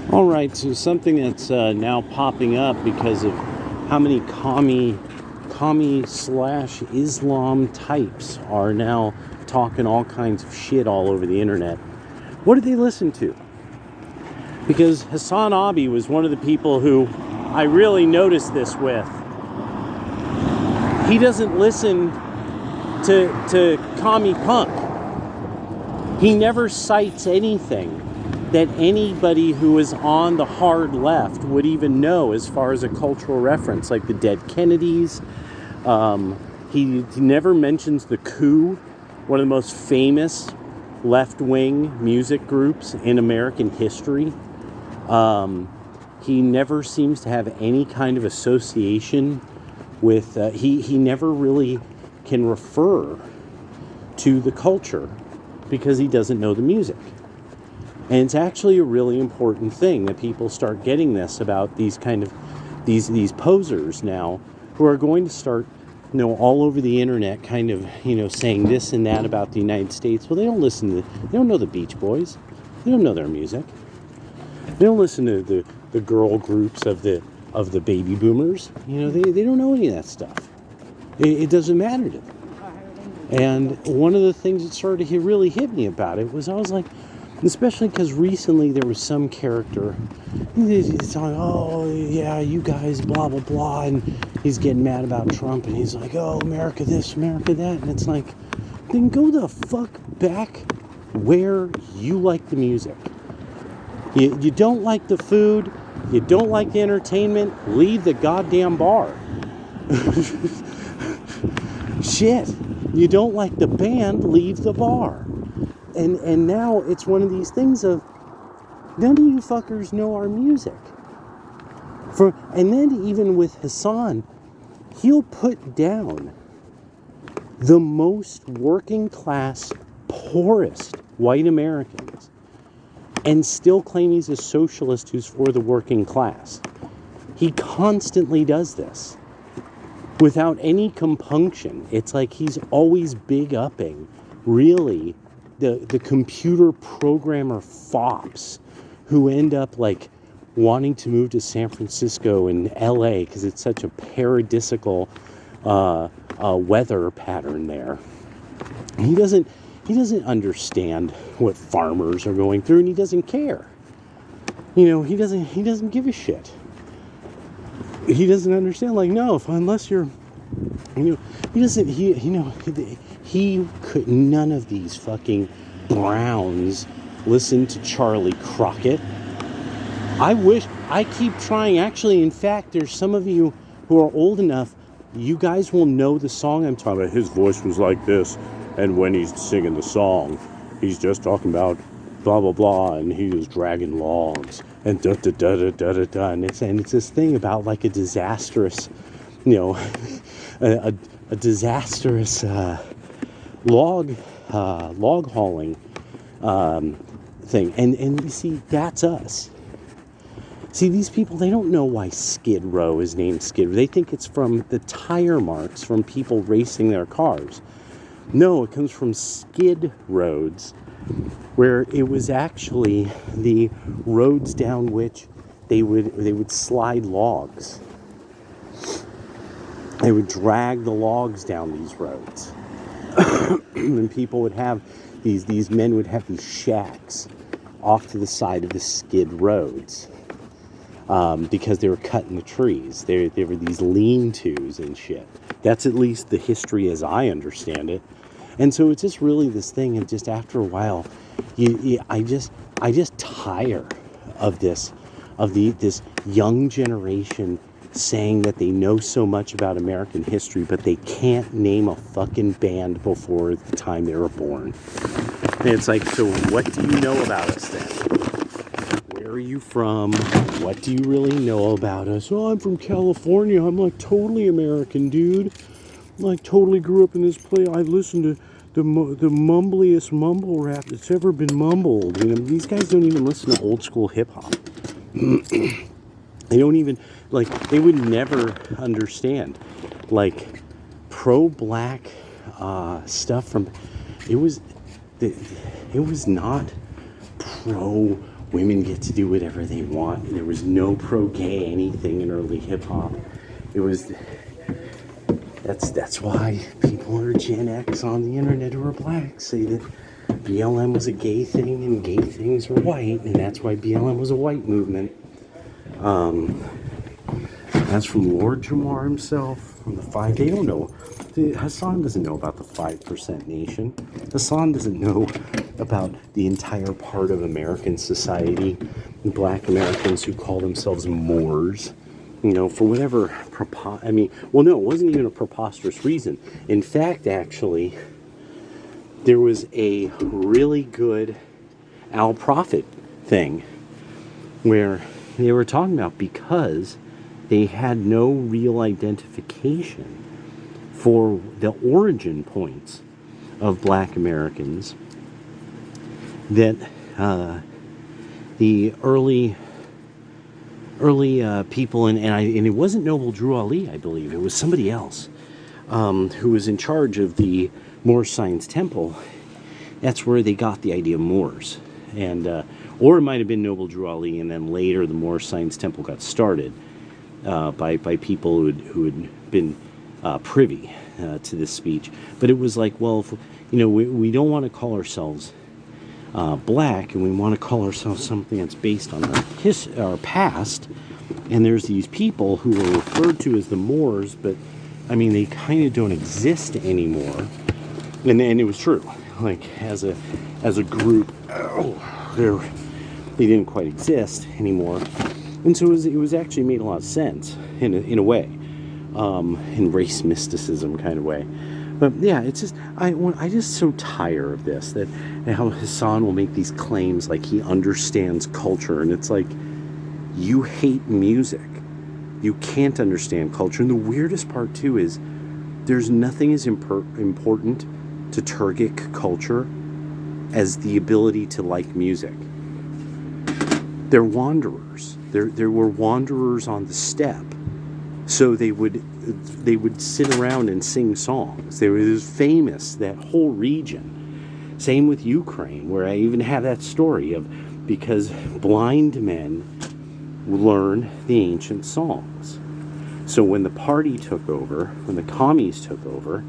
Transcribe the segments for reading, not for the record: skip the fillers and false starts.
All right, so something that's now popping up because of how many commie slash Islam types are now talking all kinds of shit all over the internet. What did they listen to? Because Hassan Abi was one of the people who I really noticed this with. He doesn't listen to commie punk. He never cites anything that anybody who is on the hard left would even know as far as a cultural reference, like the Dead Kennedys. He never mentions the Coup, one of the most famous left-wing music groups in American history. He never seems to have any kind of association with, he never really can refer to the culture because he doesn't know the music. And it's actually a really important thing that people start getting this about these kind of these posers now who are going to start, all over the internet kind of, saying this and that about the United States. Well, they don't know the Beach Boys. They don't know their music. They don't listen to the girl groups of the baby boomers. They don't know any of that stuff. It doesn't matter to them. And one of the things that started to really hit me about it was I was like, especially because recently there was some character, he's talking, oh yeah, you guys, blah, blah, blah, and he's getting mad about Trump, and he's like, oh, America this, America that, and it's like, then go the fuck back where you like the music. You don't like the food, you don't like the entertainment, leave the goddamn bar. Shit. You don't like the band, leave the bar. And now it's one of these things of, none of you fuckers know our music. And then even with Hassan, he'll put down the most working class, poorest white Americans and still claim he's a socialist who's for the working class. He constantly does this without any compunction. It's like he's always big-upping, really, the computer programmer fops who end up like wanting to move to San Francisco and LA because it's such a paradisical weather pattern there. He doesn't understand what farmers are going through, and he doesn't care. He doesn't give a shit. He doesn't understand, like, no, unless you're, he could, none of these fucking Browns listen to Charlie Crockett. I keep trying, actually, in fact, there's some of you who are old enough, you guys will know the song I'm talking about. His voice was like this, and when he's singing the song, he's just talking about blah, blah, blah, and he was dragging logs, and da-da-da-da-da-da-da, and it's this thing about, like, a disastrous, a disastrous log hauling thing, and you see, that's us. See, these people, they don't know why Skid Row is named Skid Row. They think it's from the tire marks from people racing their cars. No, it comes from skid roads, where it was actually the roads down which they would slide logs. They would drag the logs down these roads. And people would have these men would have these shacks off to the side of the skid roads. Because they were cutting the trees. There were these lean-tos and shit. That's at least the history as I understand it. And so it's just really this thing of just after a while, I just tire of this young generation saying that they know so much about American history, but they can't name a fucking band before the time they were born. And it's like, so what do you know about us then? Where are you from? What do you really know about us? Oh, I'm from California. I'm like totally American, dude. I'm like totally grew up in this place. I listened to the mumbliest mumble rap that's ever been mumbled. These guys don't even listen to old school hip hop. They don't even, like, they would never understand, like, pro-black stuff from, it was not pro women get to do whatever they want. There was no pro-gay anything in early hip-hop. It was... That's why people who are Gen X on the internet who are black say that BLM was a gay thing and gay things were white, and that's why BLM was a white movement. That's from Lord Jamar himself, from the 5. They don't know. Hassan doesn't know about the 5% nation. Hassan doesn't know about the entire part of American society, the black Americans who call themselves Moors, for whatever, it wasn't even a preposterous reason. In fact, actually, there was a really good Al Prophet thing where they were talking about because they had no real identification for the origin points of black Americans, that the early people, and it wasn't Noble Drew Ali, I believe, it was somebody else who was in charge of the Moorish Science Temple. That's where they got the idea of Moors, and or it might have been Noble Drew Ali, and then later the Moorish Science Temple got started by people who had been privy to this speech. But it was like, well, if, we don't want to call ourselves black, and we want to call ourselves something that's based on our past. And there's these people who are referred to as the Moors, but they kind of don't exist anymore. And it was true. Like as a group, they didn't quite exist anymore. And so it was actually made a lot of sense in a way, in race mysticism kind of way. But yeah, it's just I just so tire of this, that how Hassan will make these claims like he understands culture, and it's like, you hate music, you can't understand culture. And the weirdest part too is there's nothing as important to Turkic culture as the ability to like music. They're wanderers. There were wanderers on the steppe, so they would sit around and sing songs. It was famous, that whole region. Same with Ukraine, where I even have that story of, because blind men learn the ancient songs. So when the party took over, when the commies took over,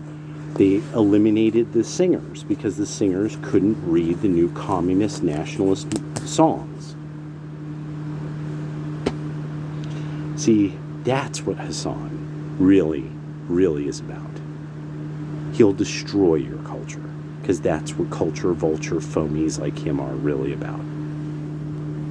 they eliminated the singers because the singers couldn't read the new communist nationalist songs. See, that's what Hassan really, really is about. He'll destroy your culture, because that's what culture vulture foamies like him are really about.